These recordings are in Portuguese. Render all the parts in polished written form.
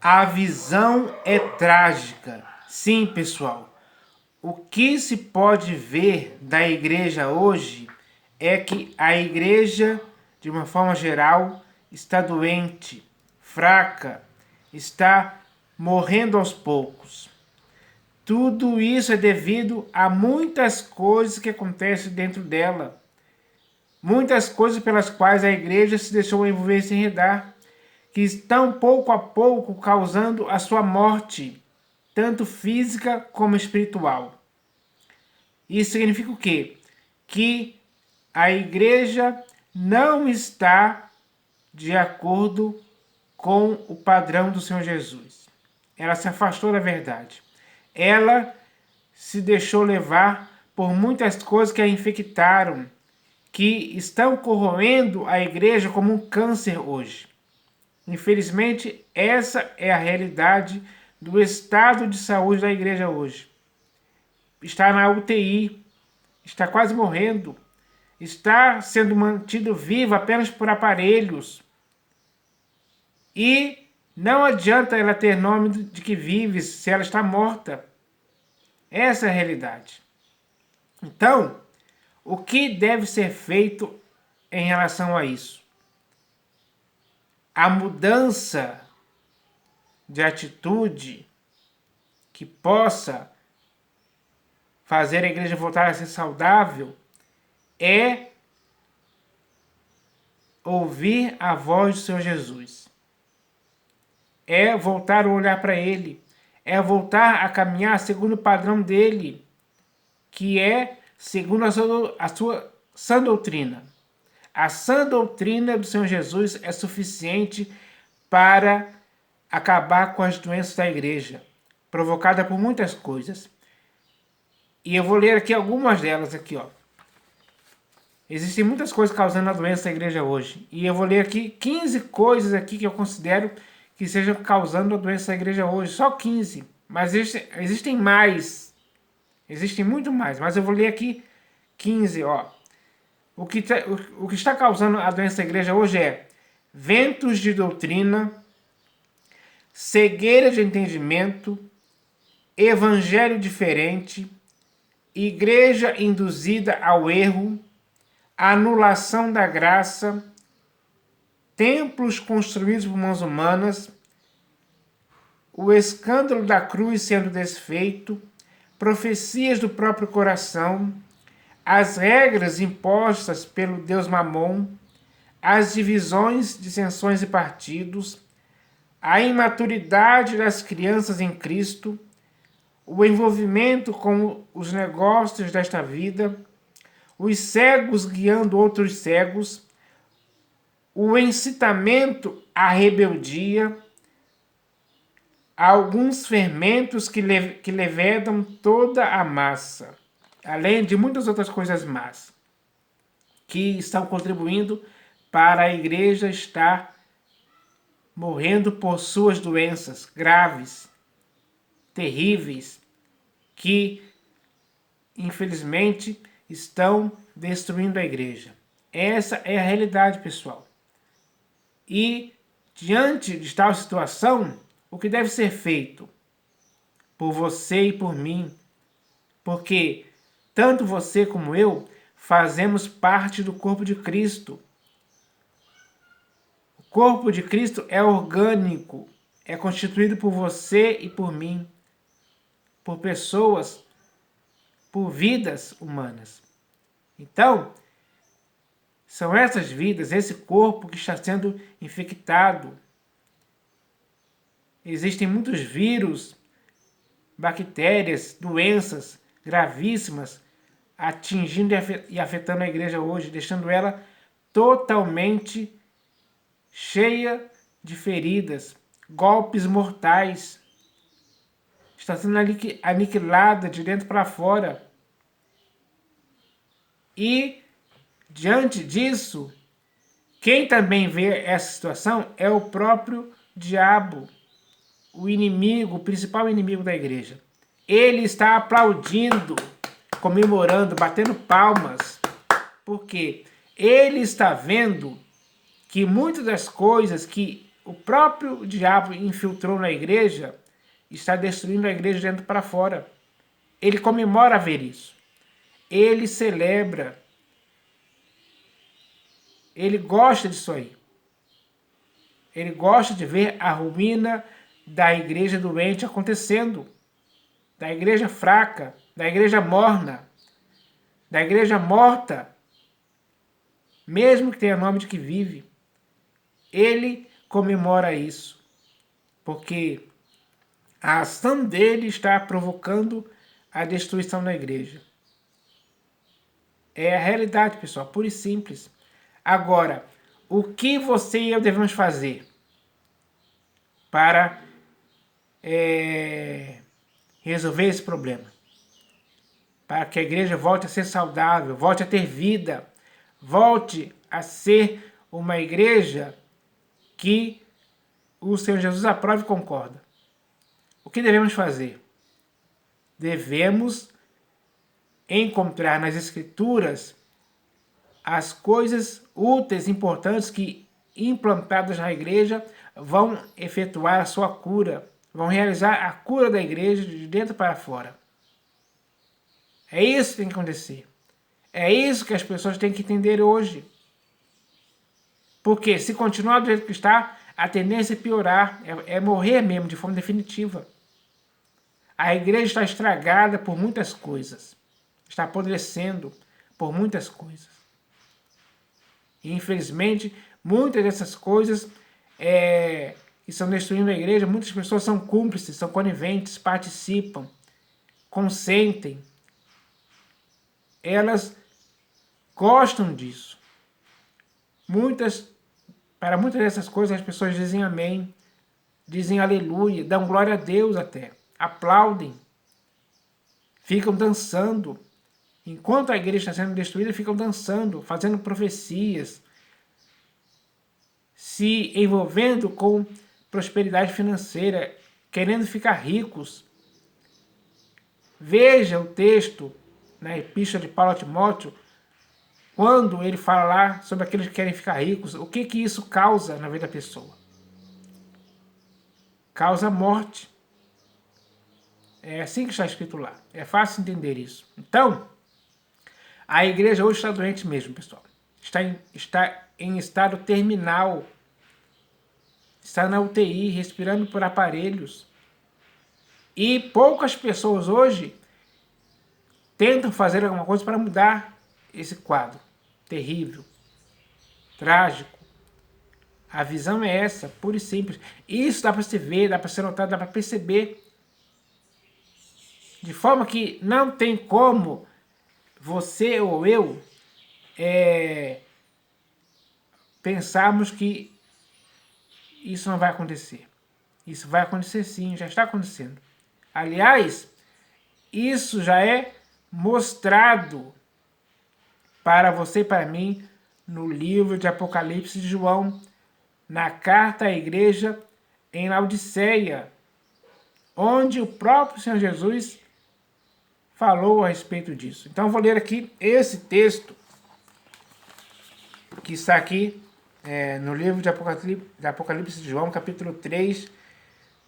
A visão é trágica. Sim, pessoal. O que se pode ver da igreja hoje é que a igreja, de uma forma geral, está doente, fraca, está morrendo aos poucos. Tudo isso é devido a muitas coisas que acontecem dentro dela. Muitas coisas pelas quais a igreja se deixou envolver e se enredar, que estão pouco a pouco causando a sua morte, tanto física como espiritual. Isso significa o quê? Que a igreja não está de acordo com o padrão do Senhor Jesus. Ela se afastou da verdade. Ela se deixou levar por muitas coisas que a infectaram, que estão corroendo a igreja como um câncer hoje. Infelizmente, essa é a realidade do estado de saúde da igreja hoje. Está na UTI, está quase morrendo, está sendo mantido viva apenas por aparelhos. E não adianta ela ter nome de que vive se ela está morta. Essa é a realidade. Então, o que deve ser feito em relação a isso? A mudança de atitude que possa fazer a igreja voltar a ser saudável é ouvir a voz do Senhor Jesus. É voltar a olhar para Ele. É voltar a caminhar segundo o padrão dele, que é segundo a sua sã doutrina. A sã doutrina do Senhor Jesus é suficiente para acabar com as doenças da igreja, provocada por muitas coisas. E eu vou ler aqui algumas delas aqui, ó. Existem muitas coisas causando a doença da igreja hoje. E eu vou ler aqui 15 coisas aqui que eu considero que estejam causando a doença da igreja hoje. Só 15. Mas existem mais. Existem muito mais. Mas eu vou ler aqui 15, ó. O que está causando a doença da igreja hoje é ventos de doutrina, cegueira de entendimento, evangelho diferente, igreja induzida ao erro, anulação da graça, templos construídos por mãos humanas, o escândalo da cruz sendo desfeito, profecias do próprio coração, as regras impostas pelo Deus Mamon, as divisões, dissensões e partidos, a imaturidade das crianças em Cristo, o envolvimento com os negócios desta vida, os cegos guiando outros cegos, o incitamento à rebeldia, alguns fermentos que levedam toda a massa, além de muitas outras coisas más, que estão contribuindo para a igreja estar morrendo por suas doenças graves, terríveis, que infelizmente estão destruindo a igreja. Essa é a realidade, pessoal. E diante de tal situação, o que deve ser feito por você e por mim? Porque tanto você como eu fazemos parte do corpo de Cristo. O corpo de Cristo é orgânico, é constituído por você e por mim, por pessoas, por vidas humanas. Então, são essas vidas, esse corpo que está sendo infectado. Existem muitos vírus, bactérias, doenças gravíssimas atingindo e afetando a igreja hoje, deixando ela totalmente cheia de feridas, golpes mortais. Está sendo aniquilada de dentro para fora. E, diante disso, quem também vê essa situação é o próprio diabo, o inimigo, o principal inimigo da igreja. Ele está aplaudindo, comemorando, batendo palmas, porque ele está vendo que muitas das coisas que o próprio diabo infiltrou na igreja, está destruindo a igreja de dentro para fora. Ele comemora ver isso. Ele celebra. Ele gosta disso aí. Ele gosta de ver a ruína da igreja doente acontecendo, da igreja fraca, da igreja morna, da igreja morta, mesmo que tenha nome de que vive. Ele comemora isso, porque a ação dele está provocando a destruição da igreja. É a realidade, pessoal, pura e simples. Agora, o que você e eu devemos fazer para resolver esse problema? Para que a igreja volte a ser saudável, volte a ter vida, volte a ser uma igreja que o Senhor Jesus aprova e concorda. O que devemos fazer? Devemos encontrar nas Escrituras as coisas úteis, importantes que, implantadas na igreja, vão efetuar a sua cura, vão realizar a cura da igreja de dentro para fora. É isso que tem que acontecer. É isso que as pessoas têm que entender hoje. Porque se continuar do jeito que está, a tendência é piorar, é morrer mesmo de forma definitiva. A igreja está estragada por muitas coisas. Está apodrecendo por muitas coisas. E infelizmente, muitas dessas coisas que estão destruindo a igreja, muitas pessoas são cúmplices, são coniventes, participam, consentem. Elas gostam disso. Para muitas dessas coisas as pessoas dizem amém, dizem aleluia, dão glória a Deus até, aplaudem, ficam dançando. Enquanto a igreja está sendo destruída, ficam dançando, fazendo profecias, se envolvendo com prosperidade financeira, querendo ficar ricos. Veja o texto na Epístola de Paulo a Timóteo, quando ele fala lá sobre aqueles que querem ficar ricos, o que isso causa na vida da pessoa? Causa morte. É assim que está escrito lá. É fácil entender isso. Então, a igreja hoje está doente mesmo, pessoal. Está em estado terminal. Está na UTI, respirando por aparelhos. E poucas pessoas hoje tentam fazer alguma coisa para mudar esse quadro terrível, trágico. A visão é essa, pura e simples. Isso dá para se ver, dá para ser notado, dá para perceber. De forma que não tem como você ou eu pensarmos que isso não vai acontecer. Isso vai acontecer sim, já está acontecendo. Aliás, isso já é mostrado para você e para mim no livro de Apocalipse de João, na carta à igreja em Laodiceia, onde o próprio Senhor Jesus falou a respeito disso. Então eu vou ler aqui esse texto que está aqui no livro de Apocalipse de João, capítulo 3,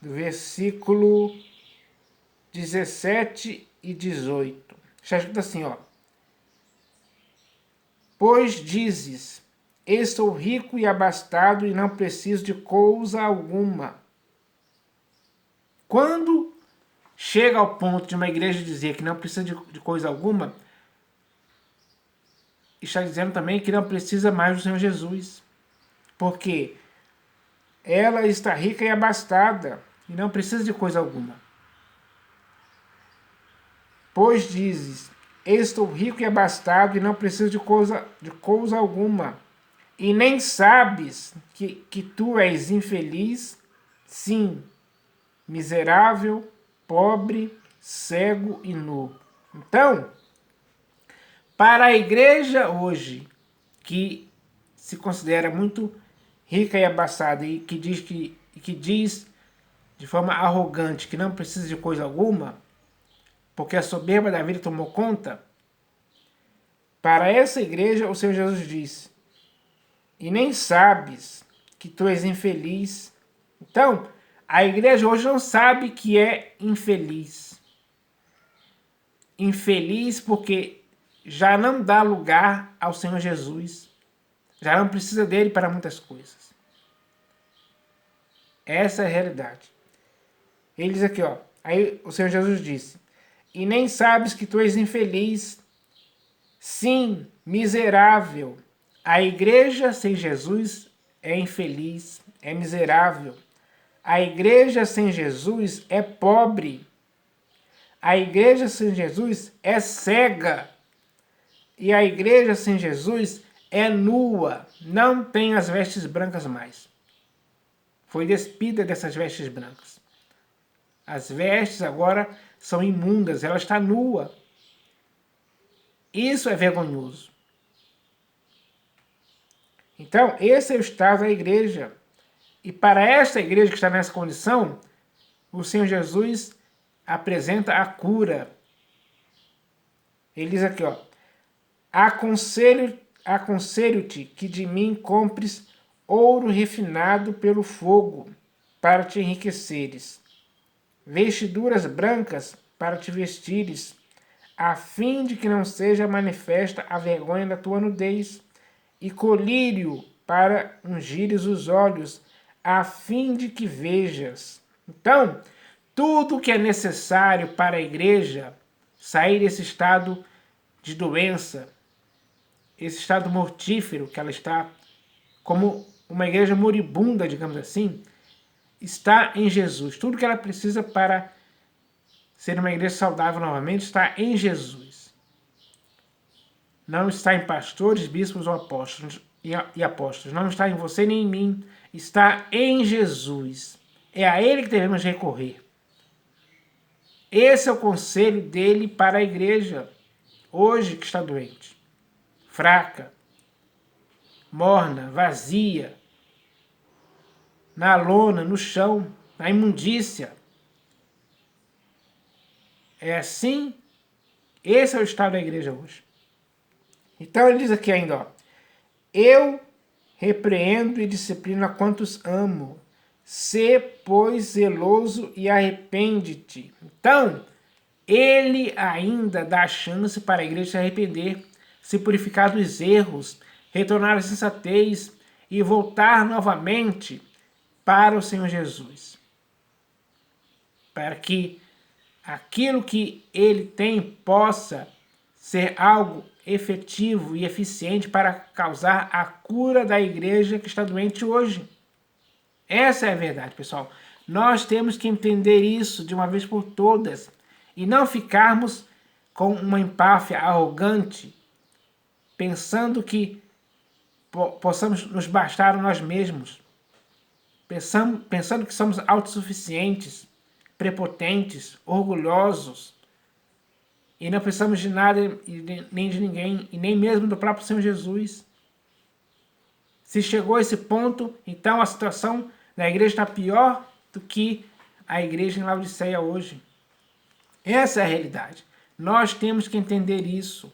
do versículo 17 e 18. Está escrito assim, ó. Pois dizes, estou rico e abastado e não preciso de coisa alguma. Quando chega ao ponto de uma igreja dizer que não precisa de coisa alguma, está dizendo também que não precisa mais do Senhor Jesus. Porque ela está rica e abastada e não precisa de coisa alguma. Pois dizes, estou rico e abastado e não preciso de coisa alguma. E nem sabes que tu és infeliz, sim, miserável, pobre, cego e nu. Então, para a igreja hoje, que se considera muito rica e abastada e que diz de forma arrogante que não precisa de coisa alguma, porque a soberba da vida tomou conta, para essa igreja o Senhor Jesus diz, e nem sabes que tu és infeliz. Então, a igreja hoje não sabe que é infeliz. Infeliz porque já não dá lugar ao Senhor Jesus. Já não precisa dele para muitas coisas. Essa é a realidade. Ele diz aqui, ó. Aí o Senhor Jesus disse: e nem sabes que tu és infeliz. Sim, miserável. A igreja sem Jesus é infeliz, é miserável. A igreja sem Jesus é pobre. A igreja sem Jesus é cega. E a igreja sem Jesus é nua, não tem as vestes brancas mais. Foi despida dessas vestes brancas. As vestes agora são imundas, ela está nua. Isso é vergonhoso. Então, esse é o estado da igreja. E para esta igreja que está nessa condição, o Senhor Jesus apresenta a cura. Ele diz aqui, ó: aconselho-te que de mim compres ouro refinado pelo fogo, para te enriqueceres, vestiduras brancas para te vestires, a fim de que não seja manifesta a vergonha da tua nudez, e colírio para ungires os olhos, a fim de que vejas. Então, tudo que é necessário para a igreja sair desse estado de doença, esse estado mortífero que ela está, como uma igreja moribunda, digamos assim, está em Jesus. Tudo que ela precisa para ser uma igreja saudável novamente está em Jesus. Não está em pastores, bispos ou apóstolos e apóstolos. Não está em você nem em mim. Está em Jesus. É a Ele que devemos recorrer. Esse é o conselho dele para a igreja, hoje que está doente, fraca, morna, vazia, na lona, no chão, na imundícia. É assim, esse é o estado da igreja hoje. Então ele diz aqui ainda, ó: eu repreendo e disciplino a quantos amo. Sê, pois, zeloso e arrepende-te. Então, ele ainda dá chance para a igreja se arrepender, se purificar dos erros, retornar à sensatez e voltar novamente para o Senhor Jesus. Para que aquilo que ele tem possa ser algo efetivo e eficiente para causar a cura da igreja que está doente hoje. Essa é a verdade, pessoal. Nós temos que entender isso de uma vez por todas e não ficarmos com uma empáfia arrogante, pensando que possamos nos bastar a nós mesmos, pensando que somos autossuficientes, prepotentes, orgulhosos, e não precisamos de nada nem de ninguém, e nem mesmo do próprio Senhor Jesus. Se chegou a esse ponto, então a situação da igreja está pior do que a igreja em Laodiceia hoje. Essa é a realidade. Nós temos que entender isso.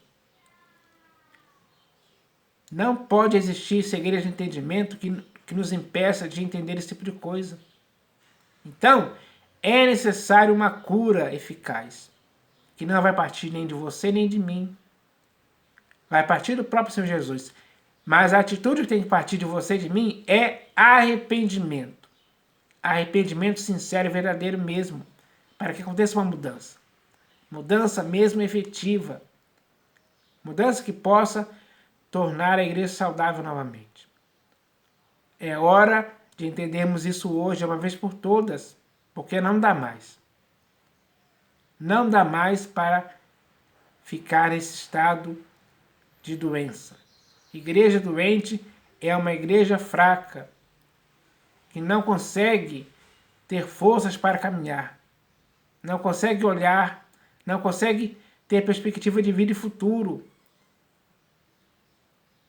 Não pode existir cegueira de entendimento que nos impeça de entender esse tipo de coisa. Então, é necessário uma cura eficaz, que não vai partir nem de você nem de mim. Vai partir do próprio Senhor Jesus. Mas a atitude que tem que partir de você e de mim é arrependimento. Arrependimento sincero e verdadeiro mesmo, para que aconteça uma mudança. Mudança mesmo efetiva. Mudança que possa tornar a igreja saudável novamente. É hora de entendermos isso hoje, uma vez por todas, porque não dá mais. Não dá mais para ficar nesse estado de doença. Igreja doente é uma igreja fraca, que não consegue ter forças para caminhar, não consegue olhar, não consegue ter perspectiva de vida e futuro.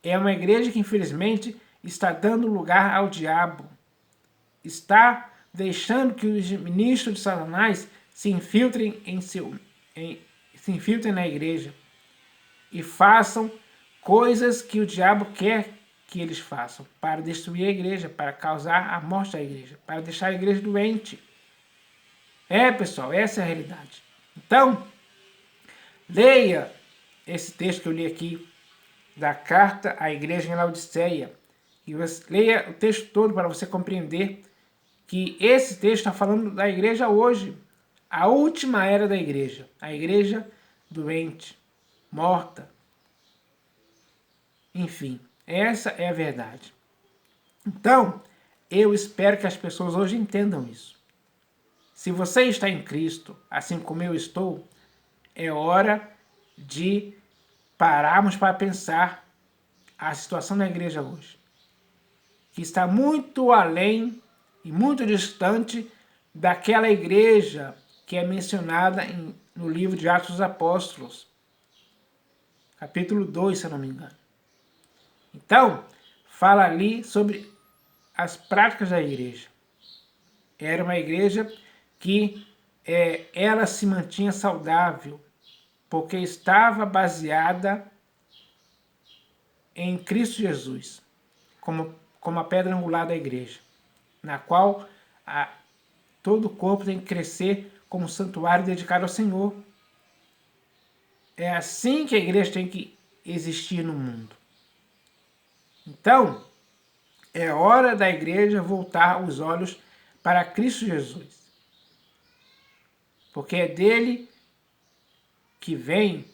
É uma igreja que, infelizmente, está dando lugar ao diabo. Está deixando que os ministros de Satanás se infiltrem se infiltrem na igreja e façam coisas que o diabo quer que eles façam? Para destruir a igreja, para causar a morte da igreja, para deixar a igreja doente. Pessoal, essa é a realidade. Então, leia esse texto que eu li aqui, da carta à igreja em Laodiceia. E você leia o texto todo para você compreender que esse texto está falando da igreja hoje. A última era da igreja. A igreja doente, morta. Enfim, essa é a verdade. Então, eu espero que as pessoas hoje entendam isso. Se você está em Cristo, assim como eu estou, é hora de pararmos para pensar a situação da igreja hoje, que está muito além e muito distante daquela igreja que é mencionada no livro de Atos dos Apóstolos, capítulo 2, se eu não me engano. Então, fala ali sobre as práticas da igreja. Era uma igreja que ela se mantinha saudável, porque estava baseada em Cristo Jesus, como a pedra angular da igreja, na qual todo o corpo tem que crescer como um santuário dedicado ao Senhor. É assim que a igreja tem que existir no mundo. Então, é hora da igreja voltar os olhos para Cristo Jesus, porque é dele que vem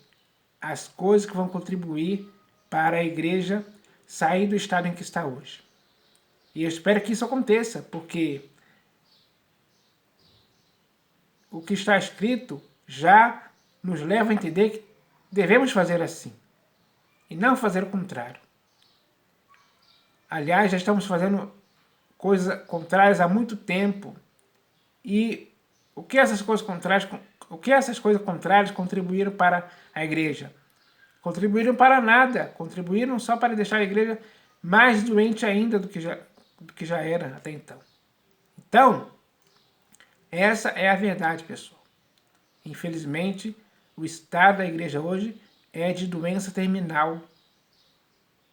as coisas que vão contribuir para a igreja sair do estado em que está hoje. E eu espero que isso aconteça, porque o que está escrito já nos leva a entender que devemos fazer assim, e não fazer o contrário. Aliás, já estamos fazendo coisas contrárias há muito tempo, e o que essas coisas contrárias contribuíram para a igreja? Contribuíram para nada, contribuíram só para deixar a igreja mais doente ainda do que já era até então. Então, essa é a verdade, pessoal. Infelizmente, o estado da igreja hoje é de doença terminal.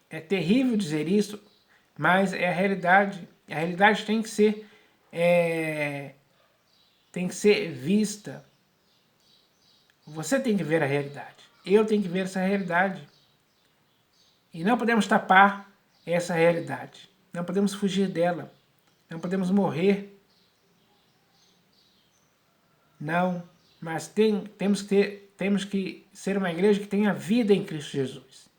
É terrível dizer isso, mas é a realidade. A realidade tem que ser vista. Você tem que ver a realidade. Eu tenho que ver essa realidade. E não podemos tapar essa realidade. Não podemos fugir dela. Não podemos morrer. Não. Mas temos que ser uma igreja que tenha vida em Cristo Jesus.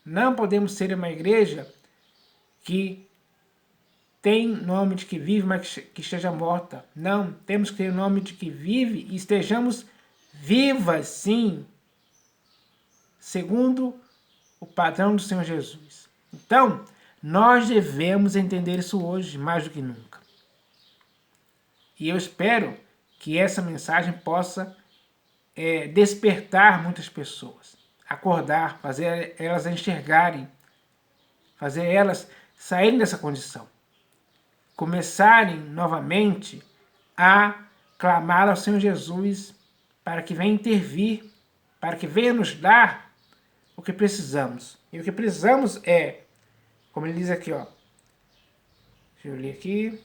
Não podemos ser uma igreja que tem nome de que vive, mas que esteja morta. Não, temos que ter o nome de que vive e estejamos vivas, sim, segundo o padrão do Senhor Jesus. Então, nós devemos entender isso hoje, mais do que nunca. E eu espero que essa mensagem possa despertar muitas pessoas, acordar, fazer elas enxergarem, fazer elas saírem dessa condição, começarem novamente a clamar ao Senhor Jesus para que venha intervir, para que venha nos dar o que precisamos. E o que precisamos é, como ele diz aqui, ó, deixa eu ler aqui,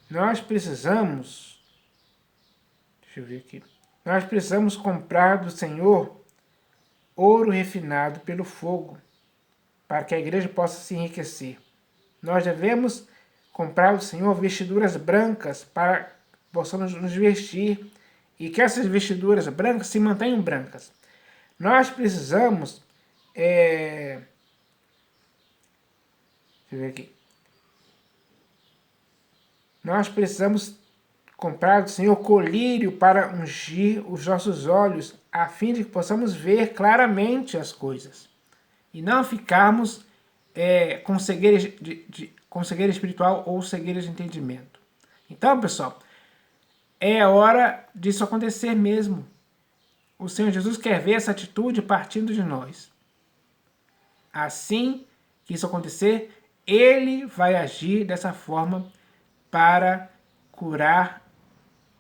nós precisamos comprar do Senhor ouro refinado pelo fogo, para que a igreja possa se enriquecer. Nós devemos comprar do Senhor vestiduras brancas para que possamos nos vestir e que essas vestiduras brancas se mantenham brancas. Nós precisamos, deixa eu ver aqui. Nós precisamos comprar do Senhor colírio para ungir os nossos olhos, a fim de que possamos ver claramente as coisas e não ficarmos com cegueira espiritual ou cegueira de entendimento. Então, pessoal, é hora disso acontecer mesmo. O Senhor Jesus quer ver essa atitude partindo de nós. Assim que isso acontecer, Ele vai agir dessa forma para curar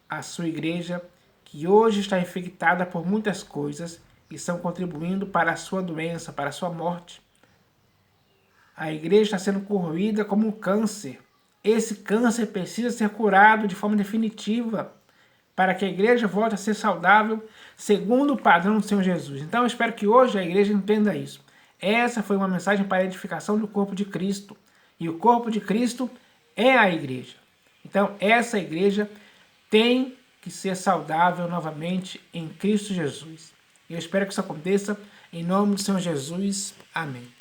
a sua igreja, que hoje está infectada por muitas coisas estão contribuindo para a sua doença, para a sua morte. A igreja está sendo corroída como um câncer. Esse câncer precisa ser curado de forma definitiva para que a igreja volte a ser saudável segundo o padrão do Senhor Jesus. Então eu espero que hoje a igreja entenda isso. Essa foi uma mensagem para a edificação do corpo de Cristo. E o corpo de Cristo é a igreja. Então essa igreja tem que ser saudável novamente em Cristo Jesus. E eu espero que isso aconteça em nome do Senhor Jesus. Amém.